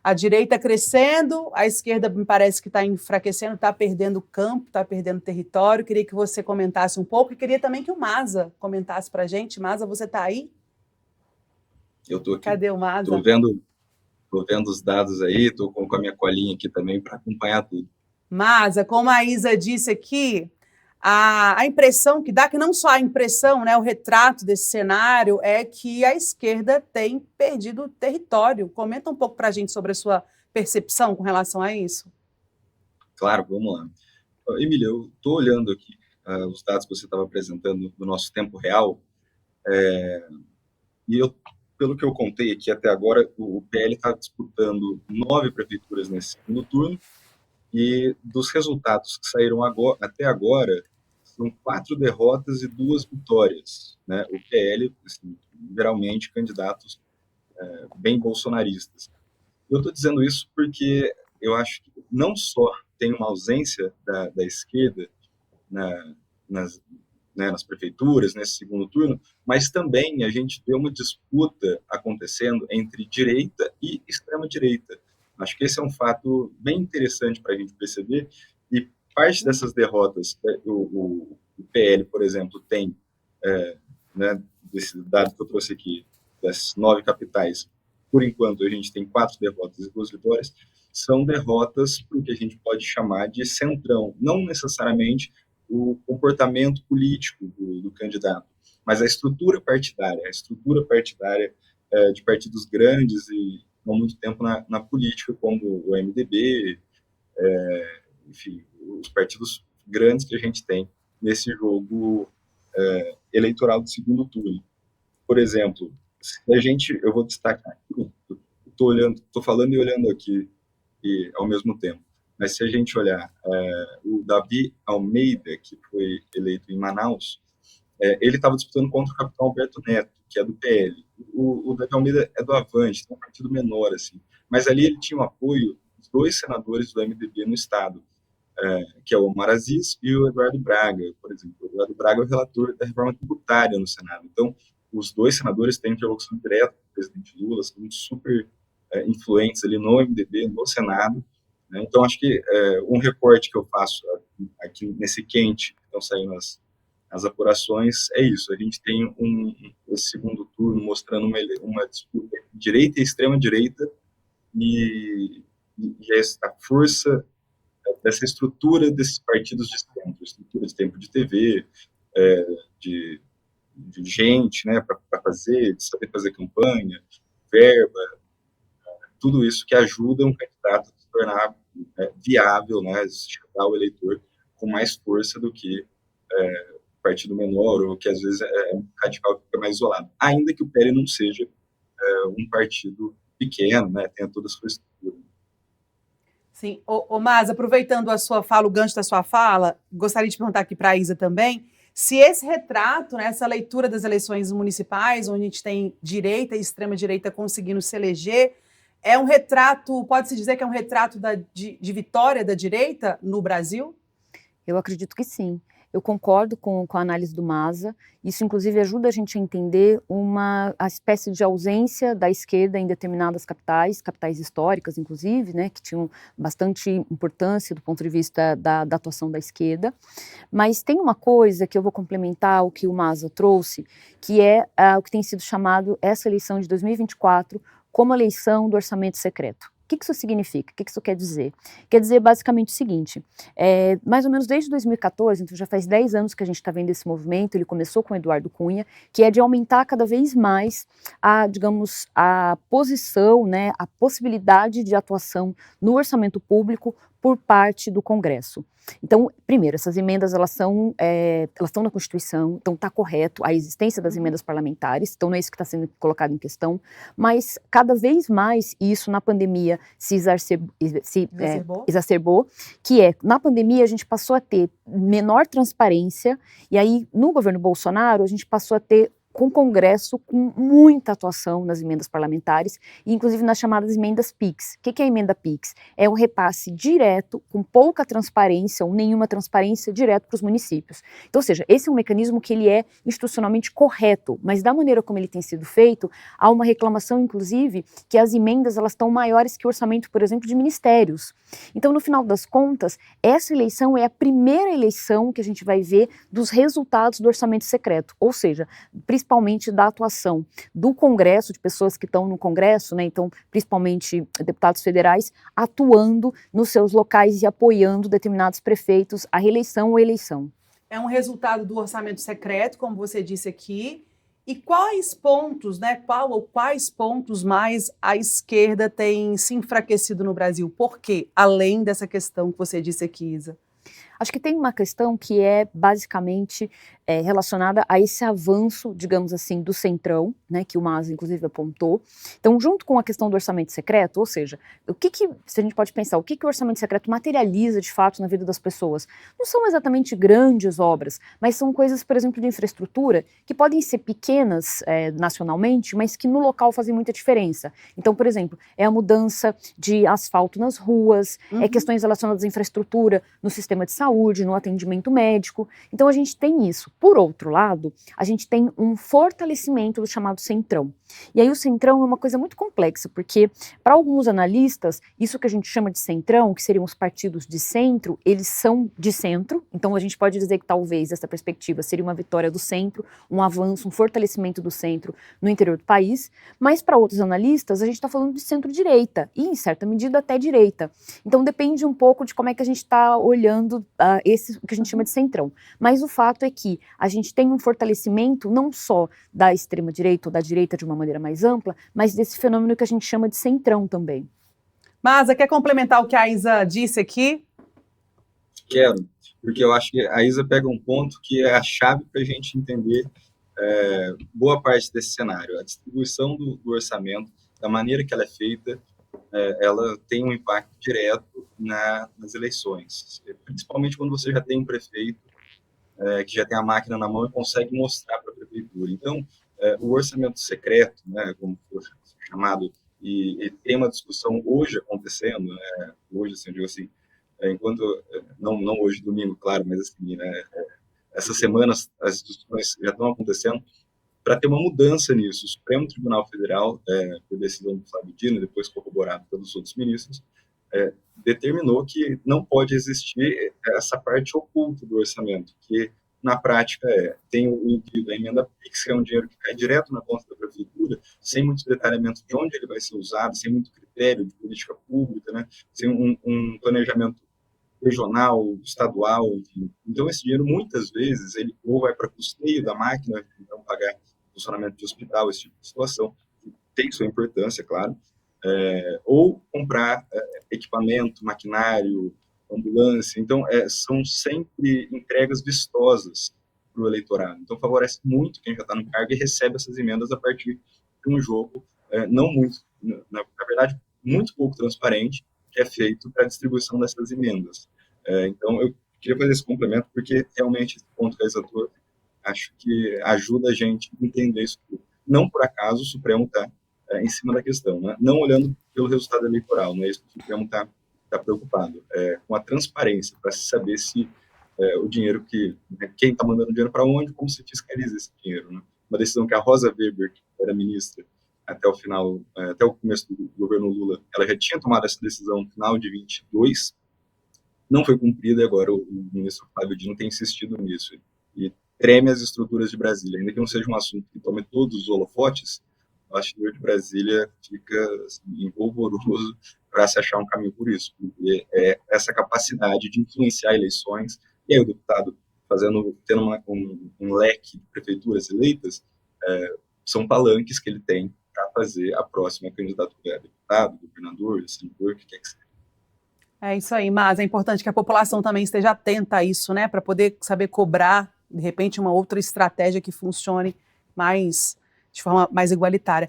A direita crescendo, a esquerda me parece que está enfraquecendo, está perdendo campo, está perdendo território. Queria que você comentasse um pouco e queria também que o Maza comentasse para a gente. Maza, você está aí? Eu estou aqui. Cadê o Maza? Estou vendo os dados aí, estou com a minha colinha aqui também para acompanhar tudo. Maza, como a Isa disse aqui, a impressão que dá, que não só a impressão, né, o retrato desse cenário, é que a esquerda tem perdido território. Comenta um pouco para a gente sobre a sua percepção com relação a isso. Claro, vamos lá. Emília, eu estou olhando aqui os dados que você estava apresentando do nosso tempo real, e pelo que eu contei aqui até agora, o PL está disputando 9 prefeituras nesse segundo turno, e dos resultados que saíram até agora, são 4 derrotas e 2 vitórias, né? O PL, assim, geralmente, candidatos bem bolsonaristas. Eu estou dizendo isso porque eu acho que não só tem uma ausência da esquerda nas, nas prefeituras, nesse segundo turno, mas também a gente vê uma disputa acontecendo entre direita e extrema-direita. Acho que esse é um fato bem interessante para a gente perceber, e parte dessas derrotas, o PL, por exemplo, tem, né, desse dado que eu trouxe aqui, das 9 capitais, por enquanto a gente tem 4 derrotas e 2 vitórias, são derrotas para o que a gente pode chamar de centrão, não necessariamente o comportamento político do candidato, mas a estrutura partidária de partidos grandes e há muito tempo na política, como o MDB, enfim, os partidos grandes que a gente tem nesse jogo eleitoral do segundo turno. Por exemplo, eu vou destacar aqui, estou falando e olhando aqui ao mesmo tempo. Mas se a gente olhar o Davi Almeida, que foi eleito em Manaus, ele estava disputando contra o capitão Alberto Neto, que é do PL. O Davi Almeida é do Avante, é um partido menor, assim. Mas ali ele tinha o apoio dos 2 senadores do MDB no Estado, que é o Omar Aziz e o Eduardo Braga, por exemplo. O Eduardo Braga é o relator da reforma tributária no Senado. Então, os 2 senadores têm interlocução direta com o presidente Lula, são super influentes ali no MDB, no Senado. Né? Então, acho que um recorte que eu faço aqui nesse quente, que estão saindo as apurações, é isso. A gente tem esse segundo turno mostrando uma disputa entre direita e extrema-direita, e a força dessa estrutura desses partidos de centro, estrutura de tempo de TV, de gente, né, para fazer, de saber fazer campanha, verba, tudo isso que ajuda um candidato a se tornar viável, né, chegar ao eleitor com mais força do que partido menor, ou que às vezes é um radical que fica mais isolado. Ainda que o PL não seja um partido pequeno, né, tenha toda a sua estrutura. Sim. Mas, aproveitando a sua fala, o gancho da sua fala, gostaria de perguntar aqui para a Isa também, se esse retrato, né, essa leitura das eleições municipais, onde a gente tem direita e extrema-direita conseguindo se eleger, é um retrato, pode-se dizer que é um retrato de vitória da direita no Brasil? Eu acredito que sim. Eu concordo com a análise do Maza. Isso, inclusive, ajuda a gente a entender a espécie de ausência da esquerda em determinadas capitais históricas, inclusive, né, que tinham bastante importância do ponto de vista da atuação da esquerda. Mas tem uma coisa que eu vou complementar o que o Maza trouxe, que é o que tem sido chamado essa eleição de 2024 como a eleição do orçamento secreto. O que isso significa? O que isso quer dizer? Quer dizer basicamente o seguinte, mais ou menos desde 2014, então já faz 10 anos que a gente está vendo esse movimento, ele começou com o Eduardo Cunha, que é de aumentar cada vez mais digamos, a posição, né, a possibilidade de atuação no orçamento público por parte do Congresso. Então, primeiro, essas emendas, elas estão na Constituição, então está correto a existência das emendas parlamentares, então não é isso que está sendo colocado em questão, mas cada vez mais isso na pandemia se exacerbou, que na pandemia a gente passou a ter menor transparência, e aí no governo Bolsonaro a gente passou a ter com o Congresso com muita atuação nas emendas parlamentares, e inclusive nas chamadas emendas PIX. O que é a emenda PIX? É um repasse direto, com pouca transparência ou nenhuma transparência, direto para os municípios. Então, ou seja, esse é um mecanismo que ele é institucionalmente correto, mas da maneira como ele tem sido feito, há uma reclamação, inclusive, que as emendas elas estão maiores que o orçamento, por exemplo, de ministérios. Então, no final das contas, essa eleição é a primeira eleição que a gente vai ver dos resultados do orçamento secreto, ou seja, principalmente da atuação do Congresso, de pessoas que estão no Congresso, né, então principalmente deputados federais, atuando nos seus locais e apoiando determinados prefeitos à reeleição ou eleição. É um resultado do orçamento secreto, como você disse aqui, e quais pontos, né, quais pontos mais a esquerda tem se enfraquecido no Brasil? Por quê? Além dessa questão que você disse aqui, Isa. Acho que tem uma questão que é basicamente relacionada a esse avanço, digamos assim, do centrão, né, que o Maza inclusive apontou. Então, junto com a questão do orçamento secreto, ou seja, se a gente pode pensar, o que o orçamento secreto materializa de fato na vida das pessoas? Não são exatamente grandes obras, mas são coisas, por exemplo, de infraestrutura, que podem ser pequenas nacionalmente, mas que no local fazem muita diferença. Então, por exemplo, é a mudança de asfalto nas ruas, questões relacionadas à infraestrutura no sistema de saúde, no atendimento médico. Então, a gente tem isso. Por outro lado, a gente tem um fortalecimento do chamado centrão. E aí o centrão é uma coisa muito complexa, porque para alguns analistas, isso que a gente chama de centrão, que seriam os partidos de centro, eles são de centro, então a gente pode dizer que talvez essa perspectiva seria uma vitória do centro, um avanço, um fortalecimento do centro no interior do país, mas para outros analistas a gente está falando de centro-direita, e em certa medida até direita. Então depende um pouco de como é que a gente está olhando o que a gente chama de centrão. Mas o fato é que a gente tem um fortalecimento não só da extrema-direita ou da direita de uma maneira mais ampla, mas desse fenômeno que a gente chama de centrão também. Maza, quer complementar o que a Isa disse aqui? Quero, porque eu acho que a Isa pega um ponto que é a chave para a gente entender boa parte desse cenário. A distribuição do orçamento, da maneira que ela é feita, ela tem um impacto direto nas eleições, principalmente quando você já tem um prefeito que já tem a máquina na mão e consegue mostrar para a prefeitura. Então, o orçamento secreto, né, como foi chamado, e tem uma discussão hoje acontecendo, né, hoje, assim, eu digo assim, enquanto, não hoje, domingo, claro, mas assim, né, essas semanas as discussões já estão acontecendo para ter uma mudança nisso. O Supremo Tribunal Federal, por decisão do Flávio Dino, depois corroborado pelos outros ministros, determinou que não pode existir essa parte oculta do orçamento, que na prática tem o envio da emenda PIX, que é um dinheiro que cai direto na conta da prefeitura, sem muito detalhamento de onde ele vai ser usado, sem muito critério de política pública, né, sem um planejamento regional, estadual, enfim. Então esse dinheiro muitas vezes ele ou vai para custeio da máquina, então pagar funcionamento de hospital, esse tipo de situação, que tem sua importância, claro, ou comprar equipamento, maquinário, ambulância. Então, são sempre entregas vistosas para o eleitorado. Então, favorece muito quem já está no cargo e recebe essas emendas a partir de um jogo não muito, na verdade, muito pouco transparente, que é feito para a distribuição dessas emendas. Então, eu queria fazer esse complemento, porque realmente esse ponto que a Isa trouxe, acho que ajuda a gente a entender isso tudo. Não por acaso o Supremo está em cima da questão, né? Não olhando pelo resultado eleitoral, não é isso que o Supremo está preocupado, com a transparência, para se saber se o dinheiro quem está mandando dinheiro para onde, como se fiscaliza esse dinheiro, né? Uma decisão que a Rosa Weber, que era ministra até o final, até o começo do governo Lula, ela já tinha tomado essa decisão no final de 22, não foi cumprida, e agora o ministro Flávio Dino tem insistido nisso, e treme as estruturas de Brasília, ainda que não seja um assunto que tome todos os holofotes, eu acho que o de Brasília fica assim, polvoroso para se achar um caminho por isso, porque essa capacidade de influenciar eleições, e aí o deputado tendo um leque de prefeituras eleitas, são palanques que ele tem para fazer a próxima candidatura a deputado, governador, senador, o que quer que seja. É isso aí, mas é importante que a população também esteja atenta a isso, né, para poder saber cobrar, de repente, uma outra estratégia que funcione de forma mais igualitária.